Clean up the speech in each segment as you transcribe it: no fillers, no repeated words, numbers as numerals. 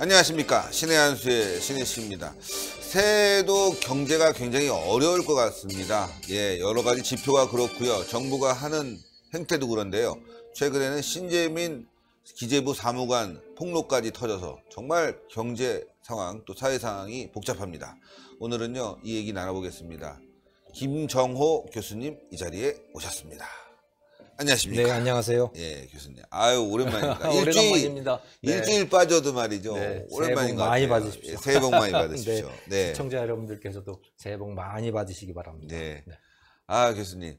안녕하십니까. 신의 한수의 신혜씨입니다. 새해에도 경제가 굉장히 어려울 것 같습니다. 예, 여러 가지 지표가 그렇고요. 정부가 하는 행태도 그런데요. 최근에는 신재민 기재부 사무관 폭로까지 터져서 정말 경제 상황 또 사회 상황이 복잡합니다. 오늘은요, 이 얘기 나눠보겠습니다. 김정호 교수님 이 자리에 오셨습니다. 안녕하십니까. 네, 안녕하세요. 예, 교수님. 아유, 오랜만입니다. 오래간만입니다. 일주일 빠져도 말이죠. 네, 오랜만인 것 같아요. 많이 받으십시오. 예, 새해 복 많이 받으십시오. 네, 네. 시청자 여러분들께서도 새해 복 많이 받으시기 바랍니다. 네. 네. 아, 교수님.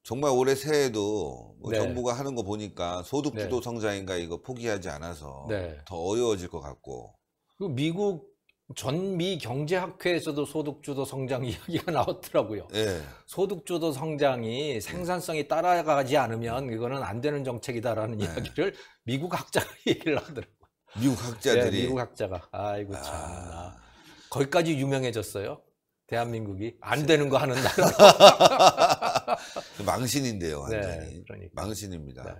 정말 올해 새해도 뭐 네. 정부가 하는 거 보니까 소득주도 네. 성장인가 이거 포기하지 않아서 네. 더 어려워질 것 같고. 그 미국 전미 경제학회에서도 소득주도 성장 이야기가 나왔더라고요. 예. 소득주도 성장이 생산성이 따라가지 않으면 이거는 안 되는 정책이다라는 이야기를 미국 학자가 얘기를 하더라고요. 미국 학자들이. 네, 미국 학자가. 아이고 참나. 거기까지 유명해졌어요. 대한민국이 안 되는 거 하는 나라. 망신인데요, 완전히. 네, 그러니까. 망신입니다. 네.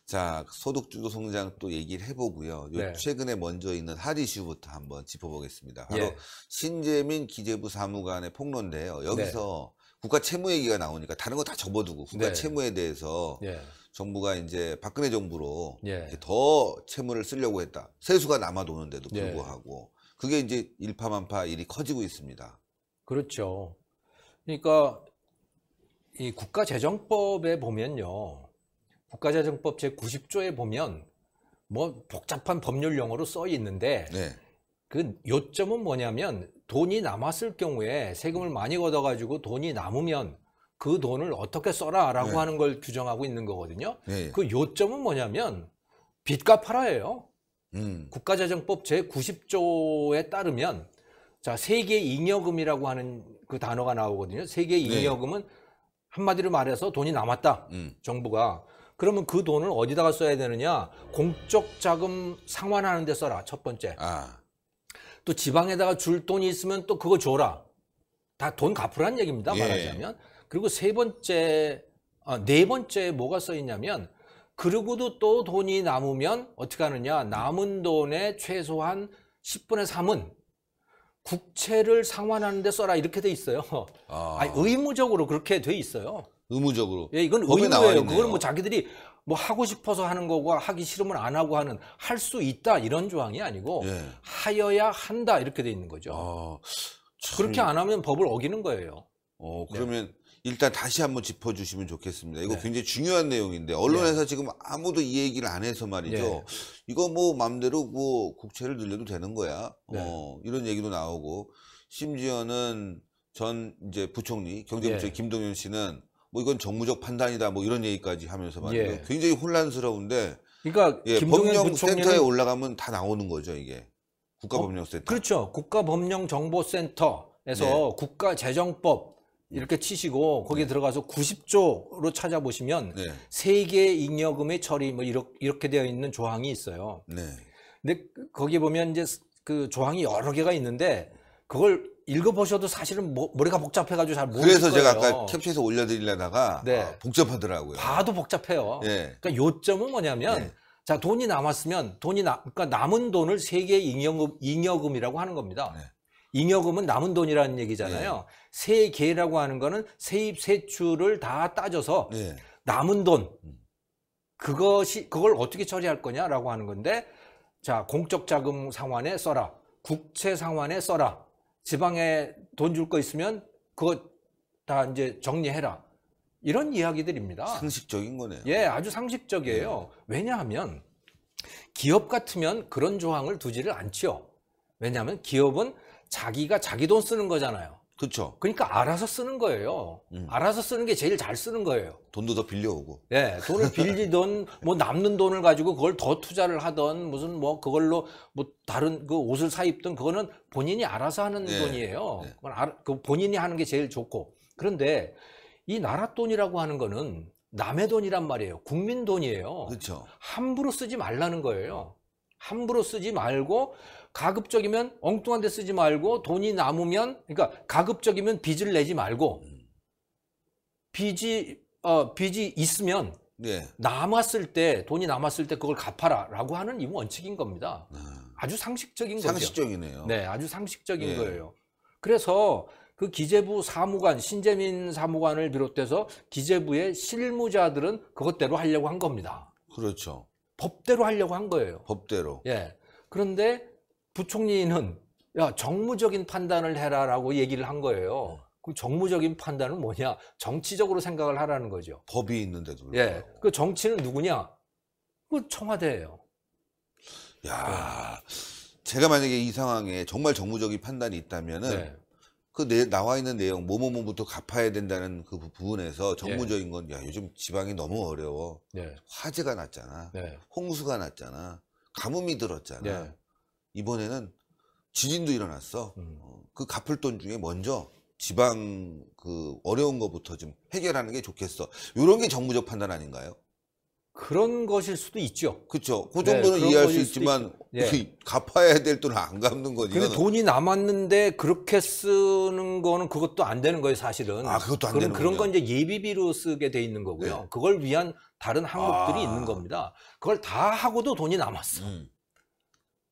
자, 소득주도 성장 또 얘기를 해보고요. 네. 최근에 먼저 있는 핫 이슈부터 한번 짚어보겠습니다. 바로 예. 신재민 기재부 사무관의 폭로인데요. 여기서 국가 채무 얘기가 나오니까 다른 거 다 접어두고 국가 네. 채무에 대해서 예. 정부가 이제 박근혜 정부로 예. 이렇게 더 채무를 쓰려고 했다. 세수가 남아 도는데도 예. 불구하고 그게 이제 일파만파 일이 커지고 있습니다. 그렇죠. 그러니까 이 국가재정법에 보면요. 국가재정법 제90조에 보면 뭐 복잡한 법률 용어로 써 있는데 네. 그 요점은 뭐냐면 돈이 남았을 경우에 세금을 많이 걷어가지고 돈이 남으면 그 돈을 어떻게 써라라고 네. 하는 걸 규정하고 있는 거거든요. 네. 그 요점은 뭐냐면 빚 갚아라예요. 국가재정법 제90조에 따르면 자, 세계 잉여금이라고 하는 그 단어가 나오거든요. 세계 잉여금은 한마디로 말해서 돈이 남았다. 정부가. 그러면 그 돈을 어디다가 써야 되느냐? 공적 자금 상환하는 데 써라. 첫 번째. 또 지방에다가 줄 돈이 있으면 또 그거 줘라. 다 돈 갚으라는 얘기입니다. 말하자면. 그리고 네 번째 뭐가 써 있냐면 그러고도 또 돈이 남으면 어떻게 하느냐? 남은 돈의 최소한 10분의 3은 국채를 상환하는 데 써라. 이렇게 돼 있어요. 아니, 의무적으로 그렇게 돼 있어요. 의무적으로. 예, 이건 의무예요. 그건 뭐 자기들이 뭐 하고 싶어서 하는 거고 하기 싫으면 안 하고 하는 할 수 있다 이런 조항이 아니고 하여야 한다 이렇게 돼 있는 거죠. 그렇게 안 하면 법을 어기는 거예요. 그러면 일단 다시 한번 짚어주시면 좋겠습니다. 이거 굉장히 중요한 내용인데 언론에서 지금 아무도 이 얘기를 안 해서 말이죠. 이거 뭐 맘대로 뭐 국채를 늘려도 되는 거야. 이런 얘기도 나오고 심지어는 전 이제 부총리 경제부처 김동연 씨는 뭐 이건 정무적 판단이다 뭐 이런 얘기까지 하면서 말이죠. 굉장히 혼란스러운데 그러니까 김동연 법령센터에 올라가면 다 나오는 거죠, 이게. 국가법령센터. 그렇죠. 국가법령정보센터에서 국가재정법 이렇게 치시고 거기에 들어가서 90조로 찾아보시면 세계 잉여금의 처리 뭐 이렇게 되어 있는 조항이 있어요. 근데 거기 보면 이제 그 조항이 여러 개가 있는데 그걸 읽어보셔도 사실은 머리가 복잡해가지고 잘 모르실 거예요. 그래서 제가 아까 캡처해서 올려드리려다가 복잡하더라고요. 봐도 복잡해요. 그러니까 요점은 뭐냐면 자, 돈이 남았으면 그러니까 남은 돈을 세계 잉여금이라고 하는 겁니다. 잉여금은 남은 돈이라는 얘기잖아요. 세계라고 하는 거는 세입 세출을 다 따져서 남은 돈 그걸 어떻게 처리할 거냐라고 하는 건데 자, 공적 자금 상환에 써라. 국채 상환에 써라. 지방에 돈 줄 거 있으면 그거 다 이제 정리해라. 이런 이야기들입니다. 상식적인 거네요. 예, 아주 상식적이에요. 왜냐하면 기업 같으면 그런 조항을 두지를 않죠. 왜냐하면 기업은 자기가 자기 돈 쓰는 거잖아요. 그렇죠. 그러니까 알아서 쓰는 거예요. 알아서 쓰는 게 제일 잘 쓰는 거예요. 돈도 더 빌려오고. 예, 돈을 빌리던 뭐 남는 돈을 가지고 그걸 더 투자를 하던 무슨 뭐 그걸로 뭐 다른 그 옷을 사 입던 그거는 본인이 알아서 하는 돈이에요. 그건 본인이 하는 게 제일 좋고. 그런데 이 나라 돈이라고 하는 거는 남의 돈이란 말이에요. 국민 돈이에요. 그렇죠. 함부로 쓰지 말라는 거예요. 함부로 쓰지 말고 가급적이면 엉뚱한 데 쓰지 말고 돈이 남으면 그러니까 가급적이면 빚을 내지 말고 빚이 있으면 남았을 때 돈이 남았을 때 그걸 갚아라라고 하는 이 원칙인 겁니다. 아주 상식적인 거죠. 상식적이네요. 네, 아주 상식적인 예. 거예요. 그래서 그 기재부 사무관, 신재민 사무관을 비롯해서 기재부의 실무자들은 그것대로 하려고 한 겁니다. 그렇죠. 법대로 하려고 한 거예요. 법대로. 예. 그런데 부총리는 야, 정무적인 판단을 해라라고 얘기를 한 거예요. 그 정무적인 판단은 뭐냐? 정치적으로 생각을 하라는 거죠. 법이 있는데도. 예. 그 정치는 누구냐? 그 청와대예요. 야, 제가 만약에 이 상황에 정말 정무적인 판단이 있다면은 네. 나와 있는 내용 뭐뭐뭐부터 갚아야 된다는 그 부분에서 정무적인 건 야, 요즘 지방이 너무 어려워. 네. 화재가 났잖아. 네. 홍수가 났잖아. 가뭄이 들었잖아. 네. 이번에는 지진도 일어났어. 그 갚을 돈 중에 먼저 지방 그 어려운 거부터 좀 해결하는 게 좋겠어. 이런 게 정무적 판단 아닌가요? 그런 것일 수도 있죠. 그렇죠. 그 네, 정도는 그런 이해할 수 거일 수도 있지만 있죠. 예. 그 갚아야 될 돈을 안 갚는 거지. 근데 이거는. 돈이 남았는데 그렇게 쓰는 거는 그것도 안 되는 거예요, 사실은. 아, 그것도 안 그런 되는군요. 건 이제 예비비로 쓰게 돼 있는 거고요. 네. 그걸 위한 다른 항목들이 아. 있는 겁니다. 그걸 다 하고도 돈이 남았어.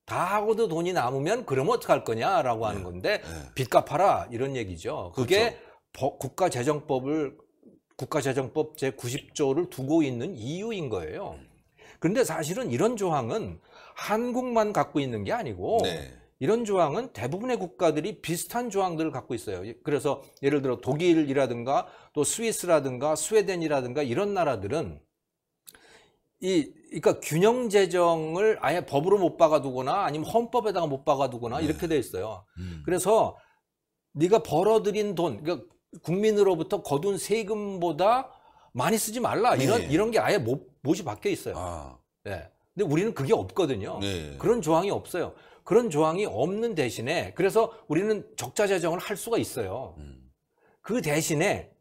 다 하고도 돈이 남으면 그러면 어떡할 거냐라고 하는 건데 네. 빚 갚아라 이런 얘기죠. 그게 그렇죠. 국가재정법 제90조를 두고 있는 이유인 거예요. 그런데 사실은 이런 조항은 한국만 갖고 있는 게 아니고 네. 이런 조항은 대부분의 국가들이 비슷한 조항들을 갖고 있어요. 그래서 예를 들어 독일이라든가 또 스위스라든가 스웨덴이라든가 이런 나라들은 그러니까 균형 재정을 아예 법으로 못 박아두거나 아니면 헌법에다가 못 박아두거나 이렇게 돼 있어요. 그래서 네가 벌어들인 돈, 그러니까 국민으로부터 거둔 세금보다 많이 쓰지 말라 이런 게 아예 못이 박혀 있어요. 아. 네. 근데 우리는 그게 없거든요. 네. 그런 조항이 없어요. 그런 조항이 없는 대신에 그래서 우리는 적자 재정을 할 수가 있어요. 그 대신에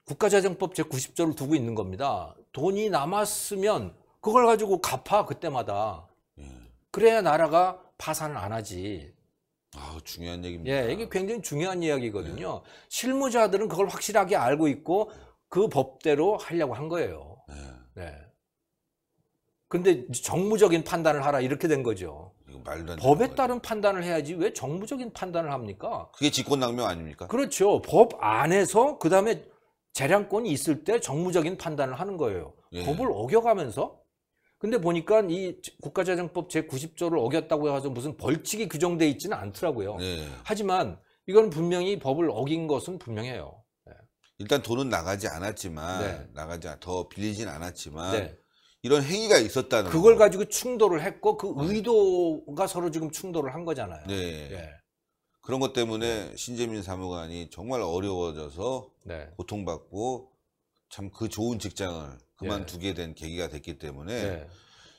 국가재정법 제90조를 두고 있는 겁니다. 돈이 남았으면 그걸 가지고 갚아 그때마다. 그래야 나라가 파산을 안 하지. 아, 중요한 얘기입니다. 예, 이게 굉장히 중요한 이야기거든요. 실무자들은 그걸 확실하게 알고 있고 그 법대로 하려고 한 거예요. 네. 근데 정무적인 판단을 하라 이렇게 된 거죠. 이거 말도 안 법에 되는 따른 판단을 해야지 왜 정무적인 판단을 합니까? 그게 직권낭명 아닙니까? 그렇죠. 법 안에서 그다음에 재량권이 있을 때 정무적인 판단을 하는 거예요. 예. 법을 어겨가면서. 근데 보니까 이 국가재정법 제90조를 어겼다고 해서 무슨 벌칙이 규정돼 있지는 않더라고요. 네. 하지만 이건 분명히 법을 어긴 것은 분명해요. 일단 돈은 나가지 않았지만 네. 더 빌리진 않았지만 네. 이런 행위가 있었다는 그걸 거. 가지고 충돌을 했고 그 의도가 서로 지금 충돌을 한 거잖아요. 네. 예. 그런 것 때문에 신재민 사무관이 정말 어려워져서 네. 고통받고 참 그 좋은 직장을 그만두게 된 계기가 됐기 때문에 네.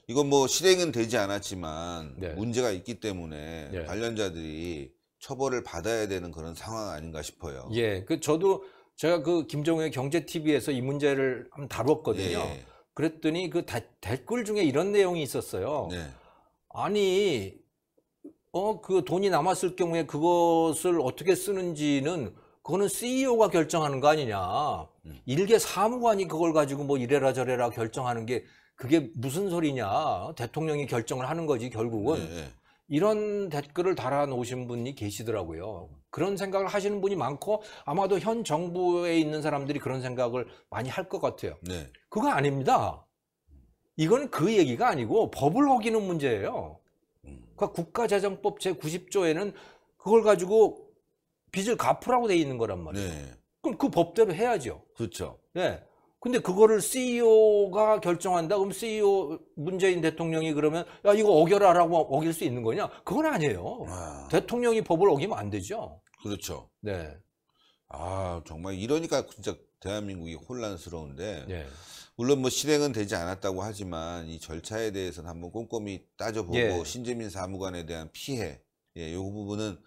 이건 뭐 실행은 되지 않았지만 네. 문제가 있기 때문에 네. 관련자들이 처벌을 받아야 되는 그런 상황 아닌가 싶어요. 예. 제가 그 김정우의 경제 TV에서 이 문제를 한번 다뤘거든요. 예. 그랬더니 그 댓글 중에 이런 내용이 있었어요. 네. 아니, 그 돈이 남았을 경우에 그것을 어떻게 쓰는지는 그거는 CEO가 결정하는 거 아니냐. 일개 사무관이 그걸 가지고 뭐 이래라 저래라 결정하는 게 그게 무슨 소리냐. 대통령이 결정을 하는 거지 결국은. 네. 이런 댓글을 달아놓으신 분이 계시더라고요. 그런 생각을 하시는 분이 많고 아마도 현 정부에 있는 사람들이 그런 생각을 많이 할 것 같아요. 네. 그거 아닙니다. 이건 그 얘기가 아니고 법을 어기는 문제예요. 그러니까 국가재정법 제90조에는 그걸 가지고 빚을 갚으라고 돼 있는 거란 말이에요. 네. 그럼 그 법대로 해야죠. 그렇죠. 네. 근데 그거를 CEO가 결정한다? 그럼 CEO 문재인 대통령이 그러면 야 이거 어겨라라고 어길 수 있는 거냐? 그건 아니에요. 대통령이 법을 어기면 안 되죠. 그렇죠. 네. 아, 정말 이러니까 진짜 대한민국이 혼란스러운데 네. 물론 뭐 실행은 되지 않았다고 하지만 이 절차에 대해서는 한번 꼼꼼히 따져보고 예. 신재민 사무관에 대한 피해, 이 부분은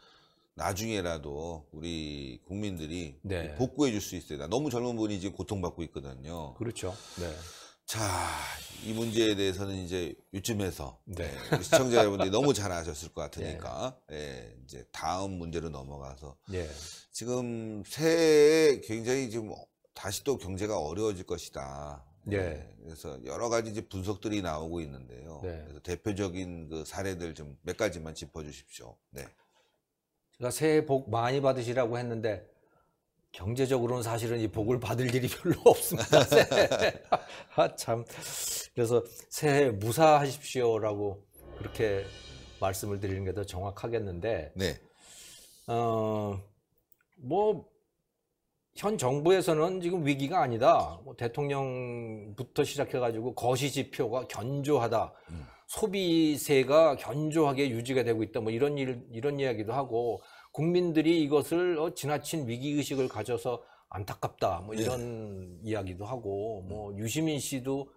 나중에라도 우리 국민들이 네. 복구해 줄 수 있어요. 나 너무 젊은 분이 지금 고통받고 있거든요. 그렇죠. 네. 자, 이 문제에 대해서는 이제 요즘에서 네. 우리 시청자 여러분들이 너무 잘 아셨을 것 같으니까 이제 다음 문제로 넘어가서 예. 지금 새해에 굉장히 지금 다시 또 경제가 어려워질 것이다. 네. 그래서 여러 가지 이제 분석들이 나오고 있는데요. 네. 그래서 대표적인 그 사례들 좀 몇 가지만 짚어주십시오. 네. 제가 새해 복 많이 받으시라고 했는데 경제적으로는 사실은 이 복을 받을 일이 별로 없습니다. 새해. 참. 그래서 새해 무사하십시오라고 그렇게 말씀을 드리는 게 더 정확하겠는데, 네. 뭐 현 정부에서는 지금 위기가 아니다. 뭐 대통령부터 시작해가지고 거시지표가 견조하다. 소비세가 견조하게 유지가 되고 있다. 뭐 이런 이야기도 하고, 국민들이 이것을 지나친 위기의식을 가져서 안타깝다. 뭐 이런 이야기도 하고, 뭐 유시민 씨도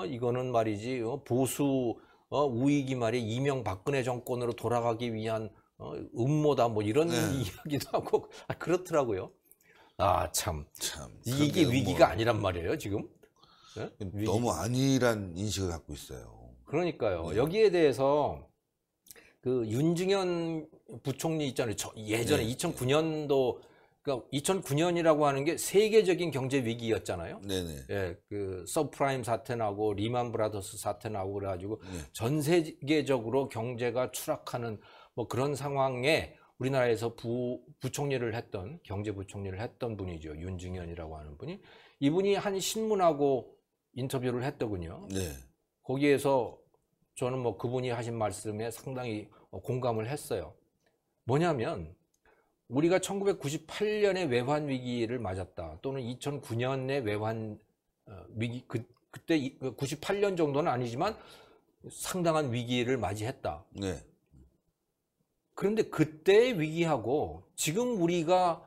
이거는 말이지 보수 우익이 말이 이명박근혜 정권으로 돌아가기 위한 음모다. 뭐 이런 이야기도 하고 그렇더라고요. 참 이게 위기가 아니란 말이에요 지금. 네? 너무 아니란 인식을 갖고 있어요. 그러니까요. 여기에 대해서 그 윤중현 부총리 있잖아요. 예전에 2009년도, 그러니까 2009년이라고 하는 게 세계적인 경제 위기였잖아요. 네네. 예, 그 서프라임 사태 나고 리만 브라더스 사태 나고 그래가지고 전 세계적으로 경제가 추락하는 뭐 그런 상황에 우리나라에서 부총리를 했던, 경제부총리를 했던 분이죠. 윤중현이라고 하는 분이. 이분이 한 신문하고 인터뷰를 했더군요. 네. 거기에서 저는 뭐 그분이 하신 말씀에 상당히 공감을 했어요. 뭐냐면 우리가 1998년에 외환 위기를 맞았다. 또는 2009년에 외환 위기, 그때 98년 정도는 아니지만 상당한 위기를 맞이했다. 네. 그런데 그때의 위기하고 지금 우리가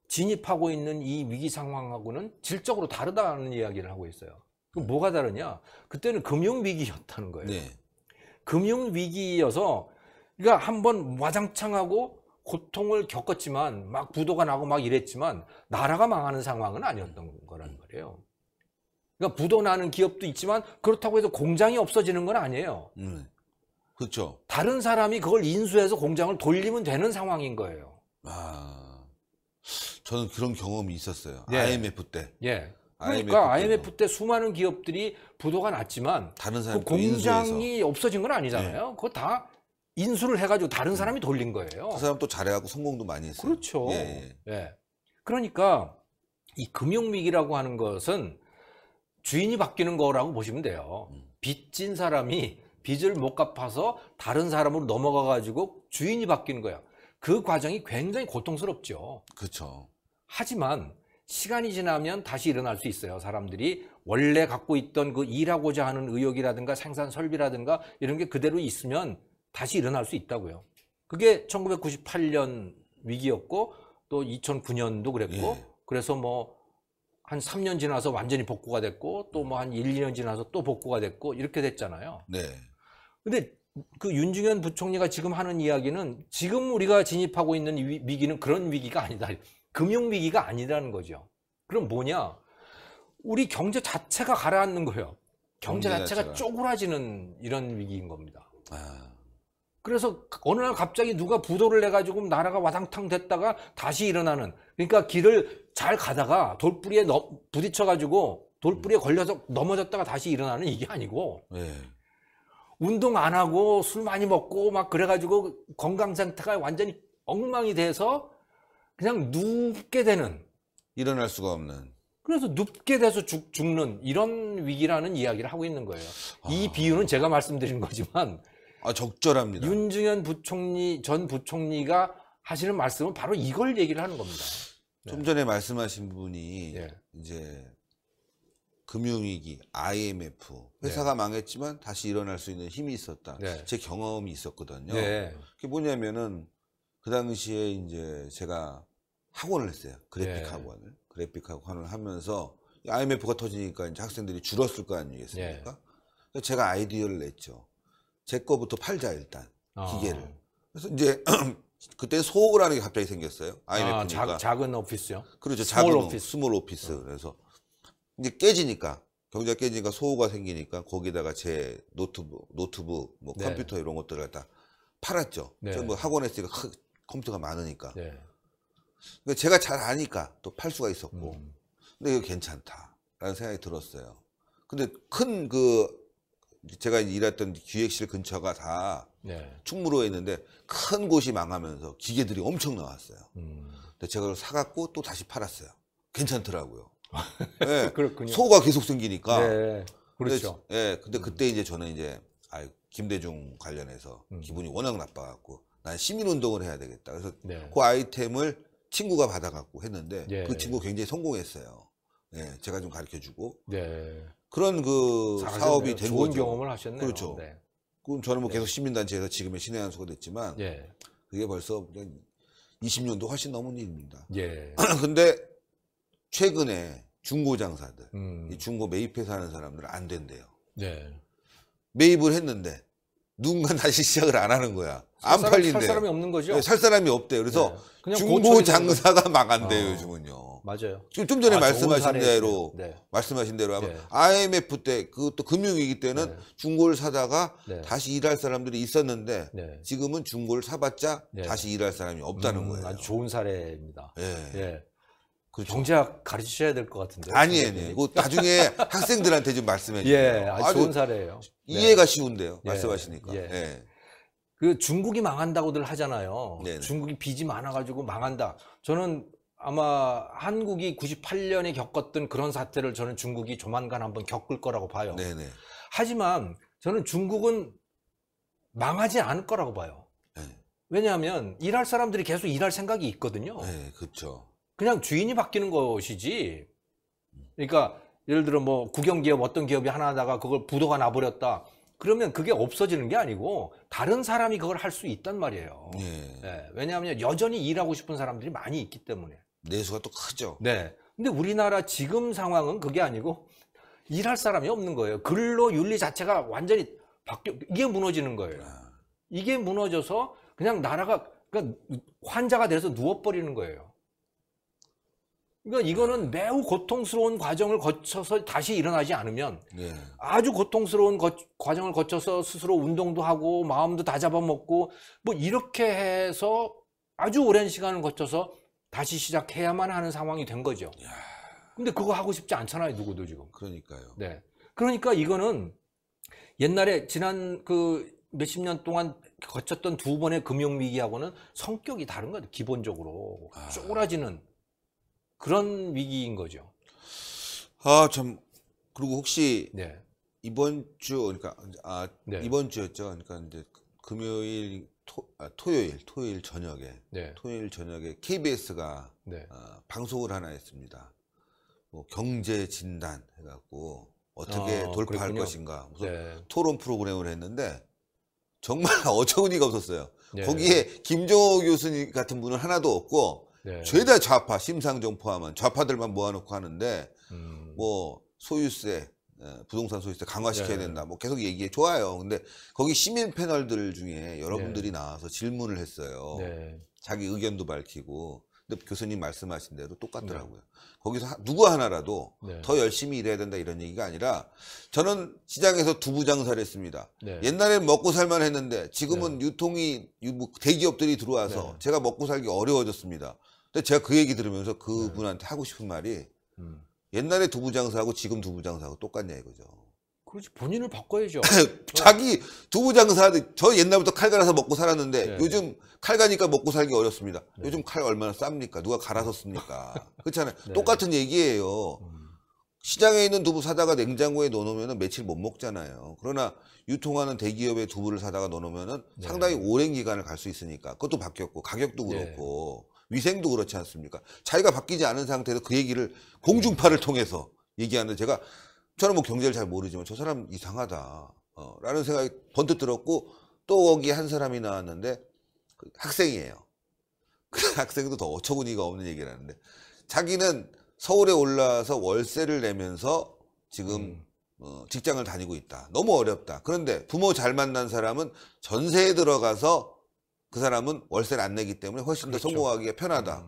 진입하고 있는 이 위기 상황하고는 질적으로 다르다는 이야기를 하고 있어요. 그럼 뭐가 다르냐? 그때는 금융위기였다는 거예요. 네. 금융위기여서, 그러니까 한번 와장창하고 고통을 겪었지만, 막 부도가 나고 막 이랬지만, 나라가 망하는 상황은 아니었던 거란 말이에요. 그러니까 부도 나는 기업도 있지만, 그렇다고 해서 공장이 없어지는 건 아니에요. 그렇죠. 다른 사람이 그걸 인수해서 공장을 돌리면 되는 상황인 거예요. 저는 그런 경험이 있었어요. 네. IMF 때. 예. 그러니까 IMF 때 수많은 기업들이 부도가 났지만 다른 사람이 그 공장이 없어진 건 아니잖아요. 네. 그거 다 인수를 해가지고 다른 사람이 돌린 거예요. 그 사람 또 잘해갖고 성공도 많이 했어요. 그렇죠. 예. 그러니까 이 금융위기라고 하는 것은 주인이 바뀌는 거라고 보시면 돼요. 빚진 사람이 빚을 못 갚아서 다른 사람으로 넘어가가지고 주인이 바뀌는 거예요. 그 과정이 굉장히 고통스럽죠. 그렇죠. 하지만 시간이 지나면 다시 일어날 수 있어요. 사람들이 원래 갖고 있던 그 일하고자 하는 의욕이라든가 생산 설비라든가 이런 게 그대로 있으면 다시 일어날 수 있다고요. 그게 1998년 위기였고 또 2009년도 그랬고 그래서 뭐 한 3년 지나서 완전히 복구가 됐고 또 뭐 한 1, 2년 지나서 또 복구가 됐고 이렇게 됐잖아요. 네. 근데 그 윤중현 부총리가 지금 하는 이야기는 지금 우리가 진입하고 있는 위기는 그런 위기가 아니다. 금융위기가 아니라는 거죠. 그럼 뭐냐? 우리 경제 자체가 가라앉는 거예요. 경제 자체가 쪼그라지는 이런 위기인 겁니다. 그래서 어느 날 갑자기 누가 부도를 내가지고 나라가 와당탕 됐다가 다시 일어나는, 그러니까 길을 잘 가다가 돌뿌리에 부딪혀가지고 돌뿌리에 걸려서 넘어졌다가 다시 일어나는 이게 아니고 운동 안 하고 술 많이 먹고 막 그래가지고 건강 상태가 완전히 엉망이 돼서 그냥 눕게 되는, 일어날 수가 없는, 그래서 눕게 돼서 죽는 이런 위기라는 이야기를 하고 있는 거예요. 이 비유는 제가 말씀드린 거지만 적절합니다. 윤중현 전 부총리가 하시는 말씀은 바로 이걸 얘기를 하는 겁니다. 좀 전에 말씀하신 분이 이제 금융위기, IMF, 회사가 망했지만 다시 일어날 수 있는 힘이 있었다. 제 경험이 있었거든요. 그게 뭐냐면은 그 당시에 이제 제가 학원을 했어요. 그래픽 학원을. 그래픽 학원을 하면서 IMF가 터지니까 이제 학생들이 줄었을 거 아니겠습니까? 그래서 제가 아이디어를 냈죠. 제 거부터 팔자 일단 기계를. 그래서 이제 그때 소호라는 게 갑자기 생겼어요. IMF니까. 작은 오피스요? 그렇죠. 스몰 오피스. 스몰 오피스. 그래서 이제 깨지니까, 경제가 깨지니까 소호가 생기니까 거기다가 제 노트북, 뭐 컴퓨터 이런 것들을 갖다 팔았죠. 저 뭐 학원 했으니까 컴퓨터가 많으니까. 그러니까 제가 잘 아니까 또 팔 수가 있었고. 근데 이거 괜찮다라는 생각이 들었어요. 근데 큰 제가 일했던 기획실 근처가 다 네. 충무로에 있는데 큰 곳이 망하면서 기계들이 엄청 나왔어요. 근데 제가 그걸 사갖고 또 다시 팔았어요. 괜찮더라고요. 네, 그렇군요. 소가 계속 생기니까. 네. 그렇죠. 근데 그때 이제 저는 이제 김대중 관련해서 기분이 워낙 나빠갖고 난 시민운동을 해야 되겠다. 그래서 네. 그 아이템을 친구가 받아갖고 했는데 예. 그 친구 굉장히 성공했어요. 예, 제가 좀 가르쳐주고 네. 그런 잘하셨네요. 사업이 된 좋은 거죠. 경험을 하셨네요. 그렇죠. 네. 그럼 저는 뭐 계속 시민단체에서 지금의 신의 한 수가 됐지만 예. 그게 벌써 20년도 훨씬 넘은 일입니다. 예. 근데 최근에 중고장사들, 이 음. 중고 매입해서 하는 사람들은 안 된대요. 네. 매입을 했는데 누군가 다시 시작을 안 하는 거야. 안 팔린대요. 살 사람이 없는 거죠? 네, 살 사람이 없대요. 그래서 네. 그냥 중고 고쳐야 되는 장사가 망한대요, 아. 요즘은요. 맞아요. 지금 좀 전에 좋은 말씀하신 사례예요. 대로 네. 말씀하신 대로 하면 네. IMF 때 그것도 금융위기 때는 네. 중고를 사다가 네. 다시 일할 사람들이 있었는데 네. 지금은 중고를 사봤자 네. 다시 일할 사람이 없다는 거예요. 아주 좋은 사례입니다. 예. 예. 그렇죠. 경제학 가르치셔야 될 것 같은데. 아니에요. 그 나중에 학생들한테 좀 말씀해 주세요. 예, 아주 좋은 사례예요. 이해가 쉬운데요. 예. 말씀하시니까. 예. 예. 그 중국이 망한다고들 하잖아요. 네네. 중국이 빚이 많아가지고 망한다. 저는 아마 한국이 98년에 겪었던 그런 사태를 저는 중국이 조만간 한번 겪을 거라고 봐요. 네네. 하지만 저는 중국은 망하지 않을 거라고 봐요. 네. 왜냐하면 일할 사람들이 계속 일할 생각이 있거든요. 네, 그렇죠. 그냥 주인이 바뀌는 것이지. 그러니까 예를 들어 뭐 국영기업 어떤 기업이 하나 하다가 그걸 부도가 나버렸다. 그러면 그게 없어지는 게 아니고 다른 사람이 그걸 할 수 있단 말이에요. 예. 네, 왜냐하면 여전히 일하고 싶은 사람들이 많이 있기 때문에. 내수가 또 크죠. 네. 근데 우리나라 지금 상황은 그게 아니고 일할 사람이 없는 거예요. 근로 윤리 자체가 완전히 이게 무너지는 거예요. 이게 무너져서 그냥 나라가 그러니까 환자가 돼서 누워버리는 거예요. 그러니까 이거는 매우 고통스러운 과정을 거쳐서 다시 일어나지 않으면 네. 아주 고통스러운 과정을 거쳐서 스스로 운동도 하고 마음도 다 잡아먹고 뭐 이렇게 해서 아주 오랜 시간을 거쳐서 다시 시작해야만 하는 상황이 된 거죠. 근데 그거 하고 싶지 않잖아요, 누구도 지금. 그러니까요. 네. 그러니까 이거는 옛날에 지난 그 몇십 년 동안 거쳤던 두 번의 금융위기하고는 성격이 다른 거예요, 기본적으로. 쪼그라지는 그런 위기인 거죠. 참. 그리고 혹시 네. 이번 주, 그러니까, 네. 이번 주였죠. 그러니까 이제 금요일, 토요일 저녁에, 네. 토요일 저녁에 KBS가 네. 방송을 하나 했습니다. 뭐 경제 진단 해갖고 어떻게 돌파할 그랬군요. 것인가 무슨 네. 토론 프로그램을 했는데 정말 어처구니가 없었어요. 네. 거기에 김정호 교수님 같은 분은 하나도 없고 네. 죄다 좌파, 심상정 포함한 좌파들만 모아놓고 하는데 뭐 소유세, 부동산 소유세 강화시켜야 네. 된다. 뭐 계속 얘기해 좋아요. 근데 거기 시민 패널들 중에 여러분들이 나와서 질문을 했어요. 네. 자기 의견도 밝히고. 근데 교수님 말씀하신 대로 똑같더라고요. 거기서 누구 하나라도 네. 더 열심히 일해야 된다 이런 얘기가 아니라 저는 시장에서 두부 장사를 했습니다. 네. 옛날엔 먹고 살만 했는데 지금은 유통이 대기업들이 들어와서 네. 제가 먹고 살기 어려워졌습니다. 근데 제가 그 얘기 들으면서 그분한테 하고 싶은 말이 옛날에 두부 장사하고 지금 두부 장사하고 똑같냐 이거죠. 그렇지, 본인을 바꿔야죠. 자기 두부 장사하듯 저 옛날부터 칼 갈아서 먹고 살았는데 네. 요즘 칼 가니까 먹고 살기 어렵습니다. 요즘 칼 얼마나 쌉니까? 누가 갈아서 씁니까? 그렇잖아요. 네. 똑같은 얘기예요. 시장에 있는 두부 사다가 냉장고에 넣어놓으면 며칠 못 먹잖아요. 그러나 유통하는 대기업의 두부를 사다가 넣어놓으면 네. 상당히 오랜 기간을 갈 수 있으니까 그것도 바뀌었고 가격도 그렇고 위생도 그렇지 않습니까? 자기가 바뀌지 않은 상태에서 그 얘기를 공중파를 통해서 얘기하는데 저는 뭐 경제를 잘 모르지만 저 사람 이상하다 라는 생각이 번뜩 들었고 또 거기 한 사람이 나왔는데 그 학생이에요. 그 학생도 더 어처구니가 없는 얘기를 하는데 자기는 서울에 올라와서 월세를 내면서 지금 직장을 다니고 있다. 너무 어렵다. 그런데 부모 잘 만난 사람은 전세에 들어가서 그 사람은 월세를 안 내기 때문에 훨씬 더 그렇죠. 성공하기가 편하다.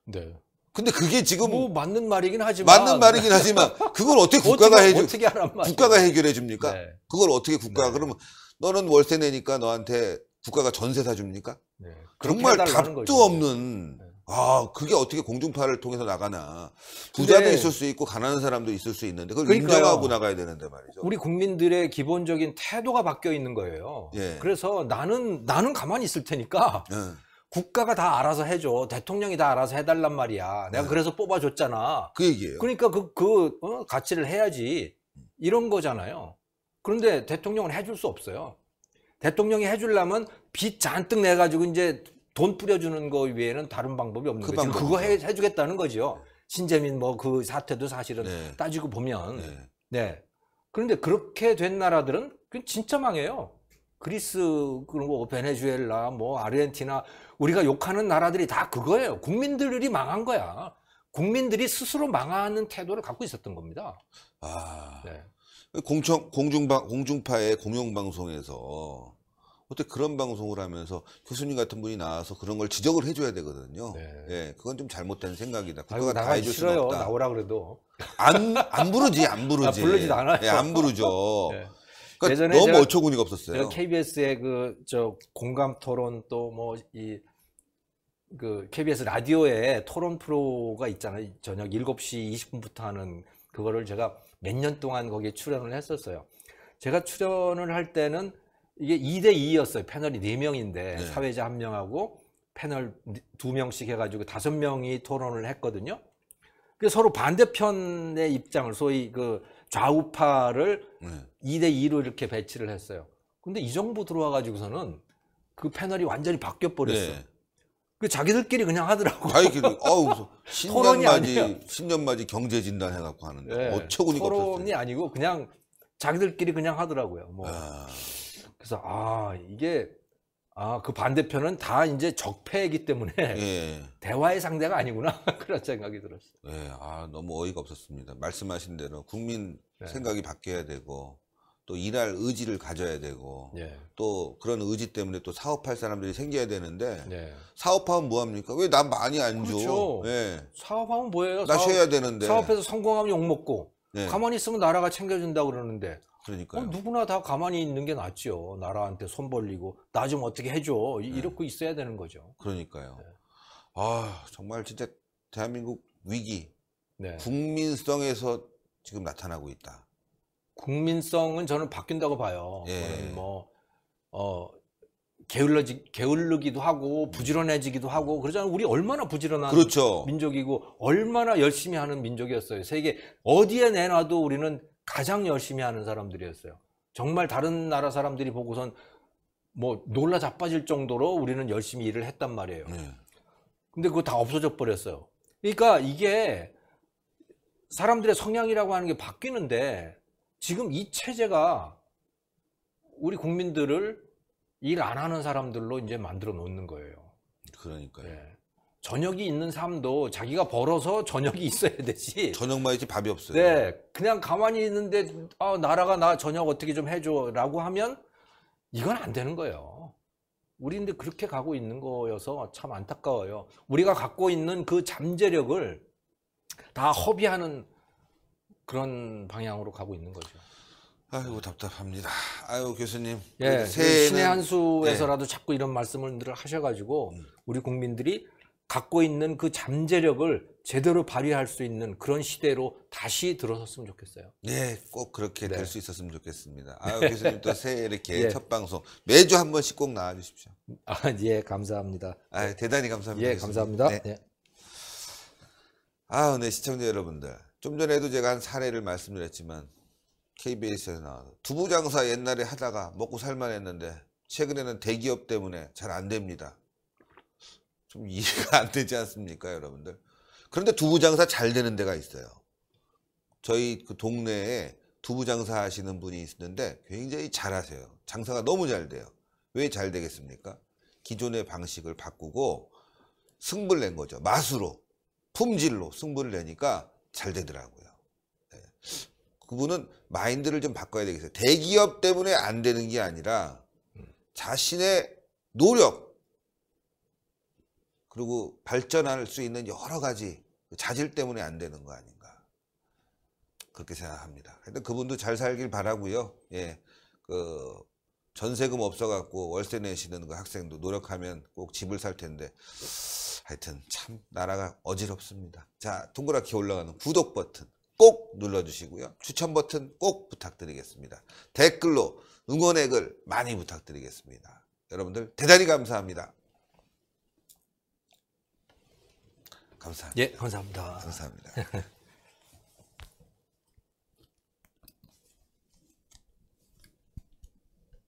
네. 근데 그게 지금 뭐 맞는 말이긴 하지만 맞는 말이긴 하지만 그걸 어떻게 국가가 어떻게 하란 말이에요? 국가가 해결해 줍니까? 네. 그걸 어떻게 국가가 네. 그러면 너는 월세 내니까 너한테 국가가 전세 사줍니까? 네. 그렇게 정말 해달라는 답도 거죠. 없는 아, 그게 어떻게 공중파를 통해서 나가나. 부자도 근데- 있을 수 있고 가난한 사람도 있을 수 있는데 그걸 그러니까요. 인정하고 나가야 되는데 말이죠. 우리 국민들의 기본적인 태도가 바뀌어 있는 거예요. 예. 그래서 나는 가만히 있을 테니까 예. 국가가 다 알아서 해줘. 대통령이 다 알아서 해달란 말이야. 내가 네. 그래서 뽑아줬잖아. 그 얘기예요. 그러니까 가치를 해야지. 이런 거잖아요. 그런데 대통령은 해줄 수 없어요. 대통령이 해주려면 빚 잔뜩 내가지고 이제 돈 뿌려주는 거 외에는 다른 방법이 없는 그 거죠. 방법이죠. 그거 해주겠다는 거죠. 신재민 뭐 그 사태도 사실은 네. 따지고 보면. 네. 네. 그런데 그렇게 된 나라들은 그 진짜 망해요. 그리스, 그리고 베네수엘라, 뭐 아르헨티나, 우리가 욕하는 나라들이 다 그거예요. 국민들이 망한 거야. 국민들이 스스로 망하는 태도를 갖고 있었던 겁니다. 아, 네. 공중파의 공영방송에서 어떻게 그런 방송을 하면서 교수님 같은 분이 나와서 그런 걸 지적을 해줘야 되거든요. 네. 예, 그건 좀 잘못된 생각이다. 아이고, 국가가 다 나가기 해줄 수는 싫어요. 없다. 나오라 그래도. 안 부르지, 안 부르지. 아, 부르지도 않아요. 예, 안 부르죠. 네. 그러니까 예전에 너무 제가- 어처구니가 없었어요. 제가 KBS의 공감 토론 또 KBS 라디오에 토론 프로가 있잖아요. 저녁 7시 20분부터 하는 그거를 제가 몇 년 동안 거기에 출연을 했었어요. 제가 출연을 할 때는 이게 2대2였어요. 패널이 4명인데 네. 사회자 1명하고 패널 2명씩 해가지고 5명이 토론을 했거든요. 그래서 서로 반대편의 입장을 소위 그 좌우파를 네. 2대2로 이렇게 배치를 했어요. 근데 이 정부 들어와가지고서는 그 패널이 완전히 바뀌어 버렸어. 네. 그 자기들끼리 그냥 하더라고. 자기끼리 토론이 신년맞이 경제진단 해갖고 하는데 네, 어처구니가 토론이 없었어요. 아니고 그냥 자기들끼리 그냥 하더라고요. 뭐. 아, 그래서 그 반대편은 다 이제 적폐이기 때문에 예, 대화의 상대가 아니구나 그런 생각이 들었어요. 예, 너무 어이가 없었습니다. 말씀하신 대로 국민 네. 생각이 바뀌어야 되고 또 일할 의지를 가져야 되고 예, 또 그런 의지 때문에 또 사업할 사람들이 생겨야 되는데 네. 사업하면 뭐합니까? 왜 나 많이 안 줘? 그렇죠. 예, 사업하면 뭐예요? 나 쉬어야 되는데. 사업해서 성공하면 욕 먹고 네. 가만히 있으면 나라가 챙겨준다 그러는데 그러니까요. 누구나 다 가만히 있는 게 낫죠. 나라한테 손 벌리고 나 좀 어떻게 해줘 이렇게 있어야 되는 거죠. 그러니까요. 네. 정말 진짜 대한민국 위기, 네. 국민성에서 지금 나타나고 있다. 국민성은 저는 바뀐다고 봐요. 예. 그거는 게을르기도 하고 부지런해지기도 하고 그러잖아요. 우리 얼마나 부지런한 그렇죠. 민족이고 얼마나 열심히 하는 민족이었어요. 세계 어디에 내놔도 우리는 가장 열심히 하는 사람들이었어요. 정말 다른 나라 사람들이 보고선 뭐 놀라 자빠질 정도로 우리는 열심히 일을 했단 말이에요. 네. 근데 그거 다 없어져 버렸어요. 그러니까 이게 사람들의 성향이라고 하는 게 바뀌는데 지금 이 체제가 우리 국민들을 일 안 하는 사람들로 이제 만들어 놓는 거예요. 그러니까요. 예. 저녁이 있는 삶도 자기가 벌어서 저녁이 있어야 되지. 저녁만 있지 밥이 없어요. 네, 그냥 가만히 있는데 나라가 나 저녁 어떻게 좀 해줘라고 하면 이건 안 되는 거예요. 우리 근데 그렇게 가고 있는 거여서 참 안타까워요. 우리가 갖고 있는 그 잠재력을 다 허비하는 그런 방향으로 가고 있는 거죠. 아이고 답답합니다. 아유 교수님. 예, 그래도 새해에는 신의 한 수에서라도 자꾸 이런 말씀을 늘 하셔가지고 우리 국민들이 갖고 있는 그 잠재력을 제대로 발휘할 수 있는 그런 시대로 다시 들어섰으면 좋겠어요. 네, 꼭 그렇게 네. 될 수 있었으면 좋겠습니다. 아유 교수님 또 새해 이렇게 예. 첫 방송 매주 한 번씩 꼭 나와 주십시오. 예, 감사합니다. 대단히 감사합니다. 예, 교수님. 감사합니다. 네. 예. 네, 시청자 여러분들. 좀 전에도 제가 한 사례를 말씀드렸지만 KBS에서 나와서 두부 장사 옛날에 하다가 먹고 살만 했는데 최근에는 대기업 때문에 잘 안 됩니다. 좀 이해가 안 되지 않습니까, 여러분들? 그런데 두부 장사 잘 되는 데가 있어요. 저희 그 동네에 두부 장사 하시는 분이 있는데 굉장히 잘하세요. 장사가 너무 잘 돼요. 왜 잘 되겠습니까? 기존의 방식을 바꾸고 승부를 낸 거죠. 맛으로, 품질로 승부를 내니까 잘 되더라고요. 네. 그분은 마인드를 좀 바꿔야 되겠어요. 대기업 때문에 안 되는 게 아니라 자신의 노력 그리고 발전할 수 있는 여러 가지 자질 때문에 안 되는 거 아닌가 그렇게 생각합니다. 하여튼 그분도 잘 살길 바라고요. 예, 그 전세금 없어갖고 월세 내시는 그 학생도 노력하면 꼭 집을 살 텐데 하여튼 참 나라가 어지럽습니다. 자, 동그랗게 올라가는 구독 버튼 꼭 눌러주시고요. 추천 버튼 꼭 부탁드리겠습니다. 댓글로 응원의 글 많이 부탁드리겠습니다. 여러분들 대단히 감사합니다. 감사합니다. 예, 감사합니다. 감사합니다.